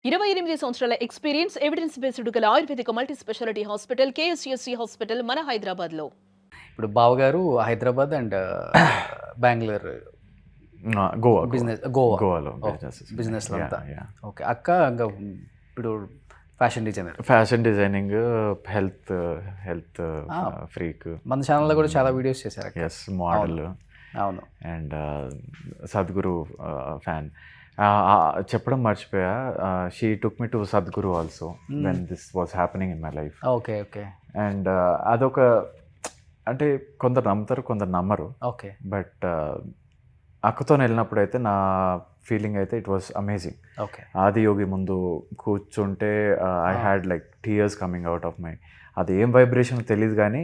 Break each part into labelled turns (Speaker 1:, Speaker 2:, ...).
Speaker 1: 28 సంవత్సరాల experience evidence based గల ఆయుర్వేదిక multi speciality hospital KSSC hospital మన హైదరాబాద్లో.
Speaker 2: ఇప్పుడు బావగారు హైదరాబాద్ అండ్ బెంగళూరు
Speaker 3: గోవాలో
Speaker 2: బిజినెస్ అంతా. ఓకే, అక్క ఇంకా ఇప్పుడు ఫ్యాషన్
Speaker 3: డిజైనింగ్ హెల్త్ ఫ్రీక్.
Speaker 2: మన ఛానల్లో కూడా చాలా వీడియోస్ చేశారు.
Speaker 3: Yes, model.
Speaker 2: అవును.
Speaker 3: And Sadhguru fan. చెప్పడం మర్చిపోయా, she took me to Sadhguru also when this was happening in my life.
Speaker 2: Okay okay.
Speaker 3: And అదొక, అంటే కొందరు నమ్ముతారు, కొందరు నమ్మరు.
Speaker 2: ఓకే.
Speaker 3: బట్ అక్కతో వెళ్ళినప్పుడు అయితే నా ఫీలింగ్ అయితే it was amazing.
Speaker 2: Okay.
Speaker 3: Adiyogi ముందు కూర్చుంటే I had like tears coming out of my. అది ఏం వైబ్రేషన్ తెలియదు కానీ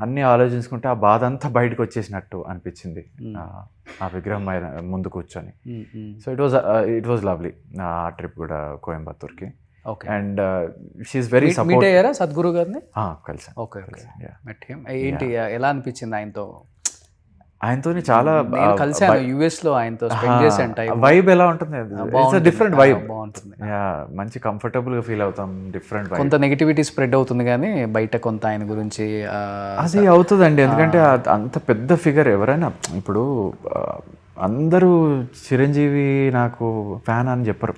Speaker 3: అన్నీ ఆలోచించుకుంటే ఆ బాధ అంతా బయటకు వచ్చేసినట్టు అనిపించింది ఆ విగ్రహం ముందు కూర్చొని. సో ఇట్ వాజ్ లవ్లీ ఆ ట్రిప్ కూడా కోయంబత్తూర్కి. And she's very support.
Speaker 2: అయ్యారా సద్గురు గారిని?
Speaker 3: కలిసి.
Speaker 2: ఓకే. ఏంటి, ఎలా అనిపించింది ఆయనతో?
Speaker 3: ఆయనతోని చాలా
Speaker 2: కలిసాను యుఎస్ లో, ఆయనతో స్పెండ్ చేశాను టైం.
Speaker 3: వైబ్ ఎలా ఉంటుంది? It's different vibe.
Speaker 2: బాగుంటుంది,
Speaker 3: మంచి కంఫర్టబుల్ గా ఫీల్ అవుతాం. Different vibe.
Speaker 2: కొంత నెగిటివిటీ స్ప్రెడ్ అవుతుంది కానీ బయట కొంత ఆయన గురించి
Speaker 3: అది అవుతుందండి. ఎందుకంటే అంత పెద్ద ఫిగర్ ఎవరైనా ఇప్పుడు అందరూ చిరంజీవి నాకు ఫ్యాన్ అని చెప్పరు.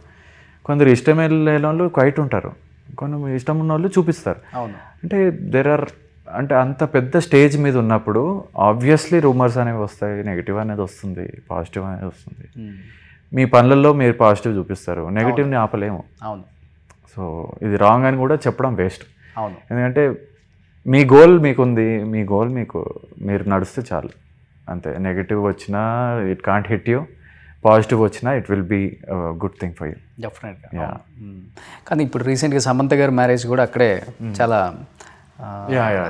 Speaker 3: కొందరు ఇష్టం లేని వాళ్ళు క్వైట్ ఉంటారు, కొందరు ఇష్టం ఉన్న వాళ్ళు చూపిస్తారు.
Speaker 2: అవును.
Speaker 3: అంటే అంటే అంత పెద్ద స్టేజ్ మీద ఉన్నప్పుడు ఆబ్వియస్లీ రూమర్స్ అనేవి వస్తాయి, నెగిటివ్ అనేది వస్తుంది, పాజిటివ్ అనేది వస్తుంది. మీ పనులలో మీరు పాజిటివ్ చూపిస్తారు, నెగిటివ్ని ఆపలేము.
Speaker 2: అవును.
Speaker 3: సో ఇది రాంగ్ అని కూడా చెప్పడం వేస్ట్.
Speaker 2: అవును.
Speaker 3: ఎందుకంటే మీ గోల్ మీకుంది, మీ గోల్ మీరు నడుస్తే చాలు అంతే. నెగిటివ్ వచ్చినా it can't hit you, positive వచ్చినా it will be good thing for you.
Speaker 2: డెఫినెట్గా. కానీ ఇప్పుడు రీసెంట్గా సమంత గారి మ్యారేజ్ కూడా అక్కడే చాలా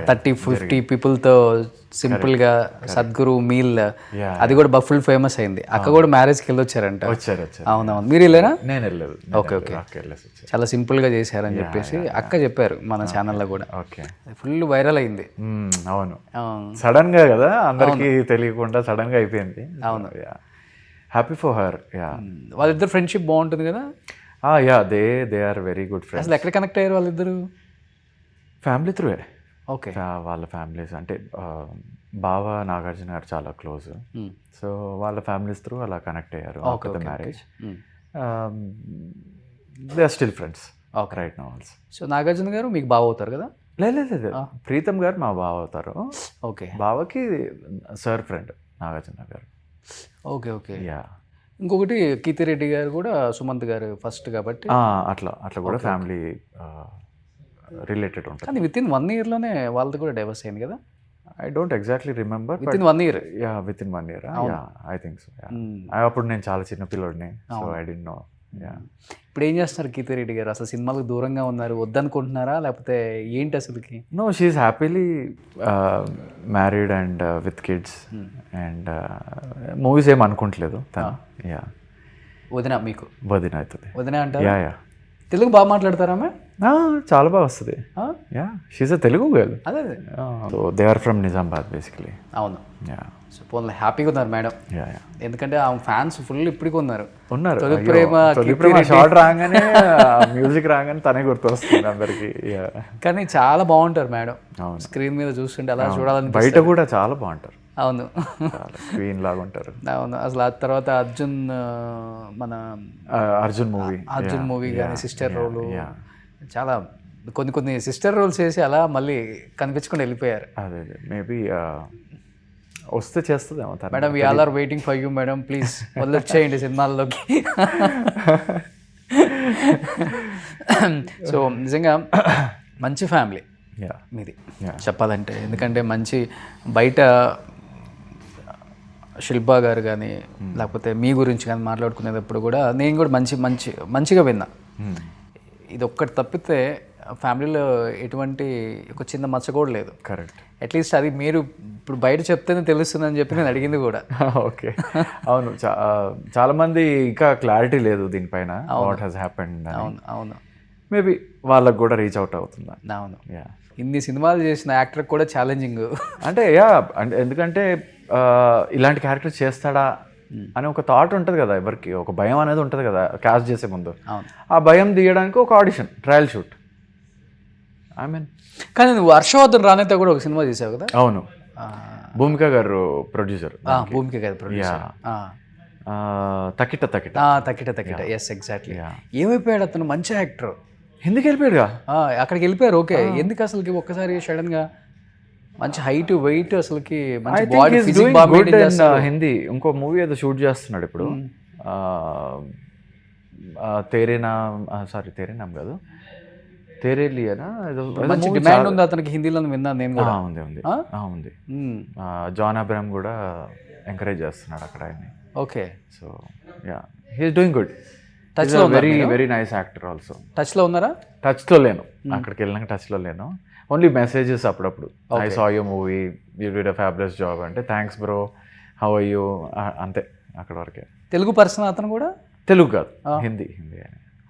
Speaker 2: 30-50 పీపుల్తో సింపుల్గా సద్గురు మీల్, అది కూడా ఫుల్ ఫేమస్ అయింది. అక్క కూడా మ్యారేజ్కి వెళ్ళొచ్చారంట.
Speaker 3: వచ్చారు.
Speaker 2: అవునవును. మీరు వెళ్ళారా?
Speaker 3: నేను వెళ్ళలేదు.
Speaker 2: ఓకే. చాలా సింపుల్గా చేశారని చెప్పేసి అక్క చెప్పారు మన ఛానల్లో కూడా. ఫుల్ వైరల్ అయింది.
Speaker 3: అవును, సడన్ గా కదా, అందరికీ తెలియకుండా సడన్ గా అయిపోయింది.
Speaker 2: అవును.
Speaker 3: Happy for her.
Speaker 2: వాళ్ళిద్దరు ఫ్రెండ్షిప్ బాగుంటుంది కదా.
Speaker 3: They are very good friends.
Speaker 2: అసలు ఎక్కడ కనెక్ట్ అయ్యారు వాళ్ళిద్దరు?
Speaker 3: ఫ్యామిలీ త్రూవే.
Speaker 2: ఓకే.
Speaker 3: వాళ్ళ ఫ్యామిలీస్ అంటే బావ నాగార్జున గారు చాలా క్లోజ్. సో వాళ్ళ ఫ్యామిలీస్ త్రూ అలా కనెక్ట్ అయ్యారు after the marriage. They are still friends right now also.
Speaker 2: So Nagarjuna గారు మీకు బావ అవుతారు కదా?
Speaker 3: లేదు, ప్రీతం గారు మా బావ అవుతారు.
Speaker 2: ఓకే.
Speaker 3: బావకి సార్ ఫ్రెండ్ నాగార్జున గారు.
Speaker 2: ఓకే. ఇంకొకటి కీర్తిరెడ్డి గారు కూడా సుమంత్ గారు ఫస్ట్ కాబట్టి
Speaker 3: అట్లా కూడా ఫ్యామిలీ రిలేటెడ్ ఉంటుంది.
Speaker 2: కానీ విత్ ఇన్ 1 yearలోనే వాళ్ళది కూడా డైవర్స్ అయింది కదా?
Speaker 3: I don't exactly remember.
Speaker 2: With in 1 year.
Speaker 3: With in 1 year. I think so. అప్పుడు నేను చాలా చిన్న పిల్లోడిని, సో ఐ డిడ్ నో.
Speaker 2: ఇప్పుడు ఏం చేస్తున్నారు కీర్తిరెడ్డి గారు? అసలు సినిమాలకు దూరంగా ఉన్నారు, వద్దనుకుంటున్నారా లేకపోతే ఏంటి అసలుకి?
Speaker 3: No, she's happily married and with kids and movies ఏం అనుకుంటలేదు తను.
Speaker 2: వదిన మీకు?
Speaker 3: వదిన అవుతుంది.
Speaker 2: వదిన అంటారు. తెలుగు బాగా మాట్లాడతారా?
Speaker 3: చాలా బాగా వస్తుంది. She's a Telugu girl.
Speaker 2: అదే.
Speaker 3: So they are from Nizamabad basically.
Speaker 2: అవును. సో పోన్లే, హ్యాపీగా ఉన్నారు మేడం. ఎందుకంటే ఆ ఫ్యాన్స్ ఫుల్ ఇప్పటికి ఉన్నారు.
Speaker 3: తొలి ప్రేమ షార్ట్ రాగానే, మ్యూజిక్ రాగానే తనే గుర్తొస్తుంది అందరికి.
Speaker 2: కానీ చాలా బాగుంటారు మేడం, స్క్రీన్ మీద చూస్తుంటే అలా చూడాలని.
Speaker 3: బయట కూడా చాలా బాగుంటారు.
Speaker 2: అవును,
Speaker 3: క్వీన్ లాగా ఉంటారు.
Speaker 2: అవును. అసలు ఆ తర్వాత మన అర్జున్ మూవీ కానీ సిస్టర్ రోల్, చాలా కొన్ని సిస్టర్ రోల్స్ చేసి అలా మళ్ళీ కనిపించకుండా వెళ్ళిపోయారు.
Speaker 3: అదే మేబీ వస్తే చేస్తుందేమో.
Speaker 2: Madam we all are waiting for you madam, please వచ్చేయండి సినిమాల్లోకి. సో నిజంగా మంచి ఫ్యామిలీ మీది చెప్పాలంటే. ఎందుకంటే మంచి బయట శిల్పా గారు కానీ లేకపోతే మీ గురించి కానీ మాట్లాడుకునేటప్పుడు కూడా నేను కూడా మంచిగా విన్నా. ఇది ఒక్కటి తప్పితే ఫ్యామిలీలో ఎటువంటి ఒక చిన్న మచ్చ కూడా లేదు.
Speaker 3: కరెక్ట్.
Speaker 2: అట్లీస్ట్ అది మీరు ఇప్పుడు బయట చెప్తేనే తెలుస్తుందని చెప్పి నేను అడిగింది కూడా.
Speaker 3: ఓకే. అవును, చాలా మంది ఇంకా క్లారిటీ లేదు దీనిపైన, వాట్ హ్యాస్ హ్యాపెండ్.
Speaker 2: అవును.
Speaker 3: మేబీ వాళ్ళకు కూడా రీచ్ అవుట్ అవుతుందా.
Speaker 2: అవును. ఇన్ని సినిమాలు చేసిన యాక్టర్ కూడా ఛాలెంజింగ్.
Speaker 3: అంటే ఎందుకంటే ఇలాంటి క్యారెక్టర్ చేస్తాడా అని ఒక థాట్ ఉంటుంది కదా ఎవరికి, ఒక భయం అనేది ఉంటుంది కదా క్యాస్ట్ చేసే ముందు.
Speaker 2: అవును.
Speaker 3: ఆ భయం తీయడానికి ఒక audition, trial shoot. I mean
Speaker 2: కానీ నువ్వు హర్షవర్ధన్ రానేతో కూడా ఒక సినిమా చేసావు కదా.
Speaker 3: అవును, భూమిక గారు ప్రొడ్యూసర్.
Speaker 2: భూమిక గారు ప్రొడ్యూసర్.
Speaker 3: తకిట తకిట
Speaker 2: తకిట తకిట, ఎస్ ఎగ్జాక్ట్లీ. ఏమైపోయాడు అతను? మంచి యాక్టర్.
Speaker 3: ఎందుకు వెళ్ళిపోయాడుగా?
Speaker 2: అక్కడికి వెళ్ళిపోయారు. ఓకే, ఎందుకు అసలుకి ఒక్కసారి సడన్ గా మంచి హైట్ వెయిట్ అసలుకి మంచి బాడీ ఫిజిక్ బాగా మెయింటైన్ చేస్తాడు.
Speaker 3: హిందీ ఇంకో మూవీ ఏదో షూట్ చేస్తున్నాడు ఇప్పుడు. తేరే నామ్ కాదు, తేరే లియానా ఏదో.
Speaker 2: మంచి డిమాండ్ ఉంది అతనికి హిందీలో, విన్నాను నేను కూడా.
Speaker 3: ఉంది ఉంది ఉంది. జాన్ అబ్రహాం కూడా ఎంకరేజ్ చేస్తున్నాడు అక్కడ ఆయన్ని.
Speaker 2: Okay,
Speaker 3: so yeah, he's doing good.
Speaker 2: Touch లో
Speaker 3: very very nice actor also.
Speaker 2: Touch లో ఉన్నారా?
Speaker 3: టచ్ లో లేను, అక్కడికి వెళ్ళినాక టచ్ లో లేను. ఓన్లీ మెసేజెస్ అప్పుడప్పుడు. I saw you movie, you did a fabulous job అంటే thanks bro, how are you, అంతే, అక్కడ వరకే.
Speaker 2: తెలుగు పర్సన్ అతను కూడా?
Speaker 3: తెలుగు కాదు, హిందీ. హిందీ.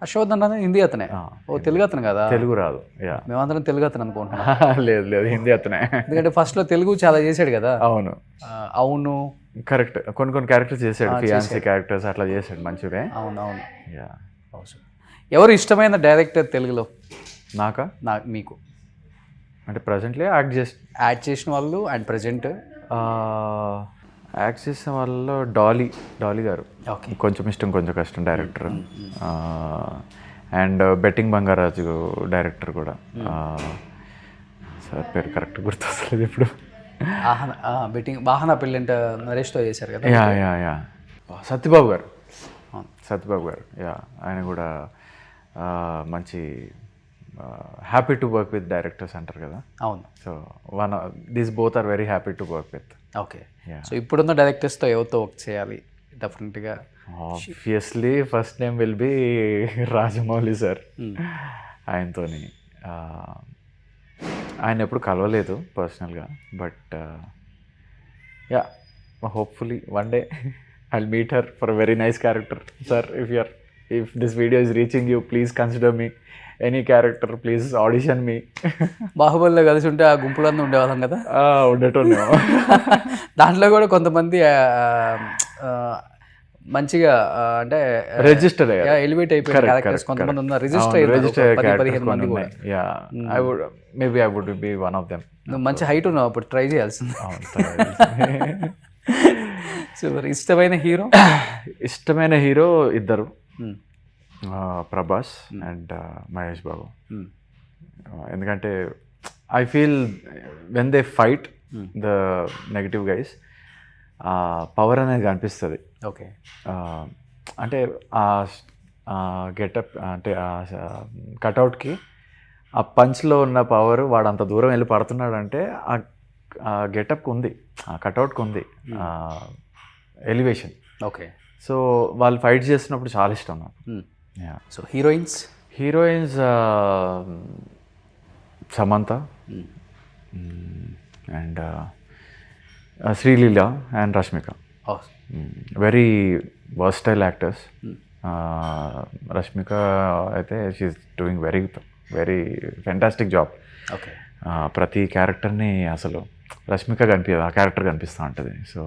Speaker 2: హర్షవర్ధన్ రానే హిందీ అతనే? ఓ, తెలుగు అతను కదా.
Speaker 3: తెలుగు రాదు. యా,
Speaker 2: మేమందరం తెలుగు అతను అనుకుంటున్నాం.
Speaker 3: లేదు లేదు, హిందీ అతనే.
Speaker 2: ఎందుకంటే ఫస్ట్ లో తెలుగు చాలా చేశాడు కదా.
Speaker 3: అవును
Speaker 2: అవును,
Speaker 3: కరెక్ట్. కొన్ని క్యారెక్టర్స్ చేశాడు, ఫియాన్సీ క్యారెక్టర్స్ అట్లా చేశాడు మంచిగా.
Speaker 2: అవును అవును.
Speaker 3: యా.
Speaker 2: ఎవరు ఇష్టమైన డైరెక్టర్ తెలుగులో? మీకు
Speaker 3: అంటే ప్రజెంట్లీ
Speaker 2: యాడ్ చేసిన వాళ్ళు అండ్ ప్రజెంట్
Speaker 3: యాక్ట్ చేసిన వాళ్ళలో డాలీ గారు కొంచెం Ishtam, Konchem Kashtam director. And betting Bangarraju director కూడా. సార్ పేరు కరెక్ట్ గుర్తొస్తలేదు ఇప్పుడు.
Speaker 2: బెట్టింగ్ వాహన పెళ్ళంట నరేష్తో చేశారు కదా.
Speaker 3: యా యా యా, సత్యబాబు గారు. యా, ఆయన కూడా మంచి happy to work with directors అంటారు కదా.
Speaker 2: అవును.
Speaker 3: So these both are very happy to work with.
Speaker 2: Okay, so ఇప్పుడున్న డైరెక్టర్స్తో ఎవరితో వర్క్ చేయాలి డెఫినెట్గా?
Speaker 3: Obviously first name will be Rajamouli sir. ఆయనతోని ఆయన ఎప్పుడు కలవలేదు పర్సనల్గా, but yeah, hopefully one day I'll meet her for very nice character. Sir, if this video is reaching you, please consider me any character, please audition me.
Speaker 2: బాహుబలిలో కలిసి ఉంటే ఆ గుంపులన్నీ ఉండేవాళ్ళం కదా.
Speaker 3: ఉండటం.
Speaker 2: దాంట్లో కూడా కొంతమంది మంచిగా అంటే
Speaker 3: రిజిస్టర్
Speaker 2: ఎలివేట్ అయిపోయిన క్యారెక్టర్స్ కొంతమంది ఉన్నారు, రిజిస్టర్ 15 మంది కూడా.
Speaker 3: Maybe I would be one of them.
Speaker 2: నువ్వు మంచి హైట్ ఉన్నావు, అప్పుడు ట్రై చేయాల్సింది. సూపర్. ఇష్టమైన హీరో
Speaker 3: ఇద్దరు, ప్రభాస్ అండ్ మహేష్ బాబు. ఎందుకంటే I feel when they fight the negative guys, power అనేది కనిపిస్తుంది.
Speaker 2: ఓకే,
Speaker 3: అంటే గెటప్ అంటే కటౌట్కి ఆ పంచ్లో ఉన్న పవర్, వాడు అంత దూరం వెళ్ళి పడుతున్నాడు అంటే ఆ గెటప్కి ఉంది, ఆ కటౌట్కి ఉంది ఎలివేషన్.
Speaker 2: ఓకే,
Speaker 3: సో వాళ్ళు ఫైట్ చేస్తున్నప్పుడు చాలా ఇష్టం నాకు.
Speaker 2: So heroines
Speaker 3: Samantha and Sreeleela and Rashmika. Very versatile actors. Rashmika అయితే she's doing very very fantastic job.
Speaker 2: Okay,
Speaker 3: ప్రతి క్యారెక్టర్ని అసలు రష్మిక కనిపించదు, ఆ క్యారెక్టర్ కనిపిస్తూ ఉంటుంది. సో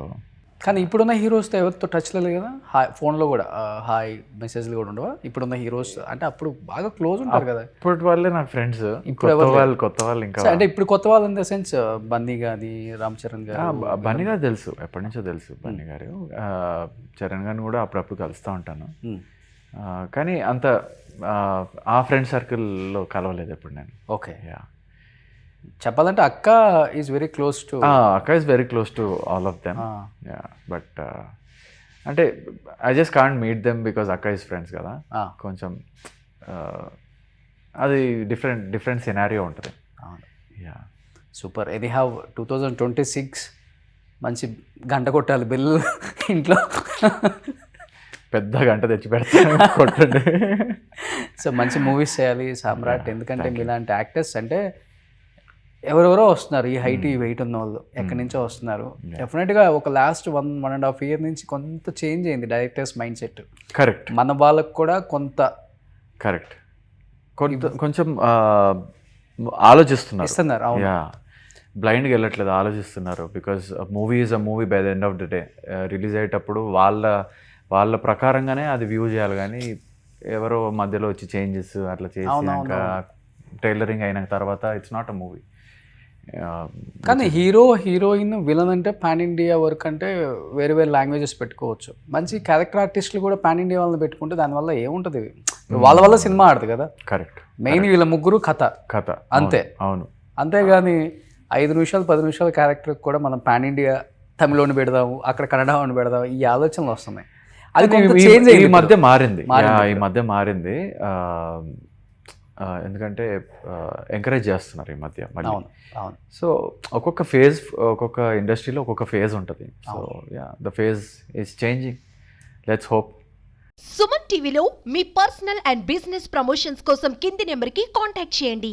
Speaker 2: కానీ ఇప్పుడున్న హీరోస్తో ఎవరితో టచ్లో లేదు కదా. ఫోన్లో కూడా హాయ్ మెసేజ్లు కూడా ఉండవా ఇప్పుడున్న హీరోస్? అంటే అప్పుడు బాగా క్లోజ్ ఉంటారు కదా.
Speaker 3: ఇప్పటి వాళ్ళే నాకు ఫ్రెండ్స్. కొత్త వాళ్ళు ఇంకా
Speaker 2: అంటే ఇప్పుడు కొత్త వాళ్ళు ఇన్ ద సెన్స్ బన్నీ గారి, రామ్ చరణ్ గారు.
Speaker 3: బన్నీ గారు తెలుసు, ఎప్పటి నుంచో తెలుసు బన్నీ గారు. చరణ్ గారిని కూడా అప్పుడప్పుడు కలుస్తూ ఉంటాను, కానీ అంత ఆ ఫ్రెండ్ సర్కిల్లో కలవలేదు ఎప్పుడు నేను.
Speaker 2: ఓకే, చెప్పాలంటే అక్క is very close to
Speaker 3: all of them. But అంటే I just can't meet them because అక్క ఈజ్ ఫ్రెండ్స్ కదా. కొంచెం అది డిఫరెంట్ సినారియో ఉంటుంది.
Speaker 2: సూపర్. ఎనీ హ్యావ్ 2026 మంచి గంట కొట్టాలి బిల్లు ఇంట్లో.
Speaker 3: పెద్ద గంట తెచ్చి పెడతాను, కొట్టండి.
Speaker 2: సో మంచి మూవీస్ చేయాలి సామ్రాట్. ఎందుకంటే మీలాంటి యాక్టర్స్ అంటే ఎవరెవరో వస్తున్నారు, ఈ హైట్ ఈ వెయిట్ ఉన్న వాళ్ళు ఎక్కడి నుంచో వస్తున్నారు. డెఫినెట్గా ఒక లాస్ట్ 1.5 year నుంచి కొంత చేంజ్ అయింది డైరెక్టర్స్ మైండ్ సెట్.
Speaker 3: కరెక్ట్.
Speaker 2: మన వాళ్ళకు కూడా కొంత
Speaker 3: కొంచెం ఆలోచిస్తున్నారు.
Speaker 2: అవును.
Speaker 3: బ్లైండ్గా వెళ్ళట్లేదు, ఆలోచిస్తున్నారు. Because movie is a movie by the end of the day. Release అయ్యేటప్పుడు వాళ్ళ ప్రకారంగానే అది వ్యూ చేయాలి, కానీ ఎవరో మధ్యలో వచ్చి చేంజెస్ అట్లా చేసినాక టైలరింగ్ అయిన తర్వాత ఇట్స్ నాట్ అ మూవీ.
Speaker 2: కానీ హీరో హీరోయిన్ విలన్ అంటే పాన్ ఇండియా వర్క్ అంటే వేరే వేరే లాంగ్వేజెస్ పెట్టుకోవచ్చు. మంచి క్యారెక్టర్ ఆర్టిస్టులు కూడా పాన్ ఇండియా వాళ్ళని పెట్టుకుంటే దానివల్ల ఏముంటుంది, వాళ్ళ వల్ల సినిమా ఆడదు కదా.
Speaker 3: కరెక్ట్.
Speaker 2: మెయిన్ వీళ్ళ ముగ్గురు కథ అంతే.
Speaker 3: అవును.
Speaker 2: అంతేగాని 5 నిమిషాలు 10 నిమిషాల క్యారెక్టర్ కూడా మనం పాన్ ఇండియా తమిళని పెడదాము, అక్కడ కన్నడ అని పెడదాము, ఈ ఆలోచనలు వస్తున్నాయి. అది చేంజ్
Speaker 3: ఈ మధ్య మారింది. ఈ మధ్య మారింది, ఎందుకంటే ఎంకరేజ్ చేస్తున్నారు ఈ మధ్య మళ్ళీ. సో ఒక్కొక్క ఇండస్ట్రీలో ఒక్కొక్క ఫేజ్ ఉంటుంది. So the phase is changing, let's hope.
Speaker 4: Suman టీవీలో మీ పర్సనల్ అండ్ బిజినెస్ ప్రమోషన్స్ కోసం కింది నెంబర్కి కాంటాక్ట్ చేయండి.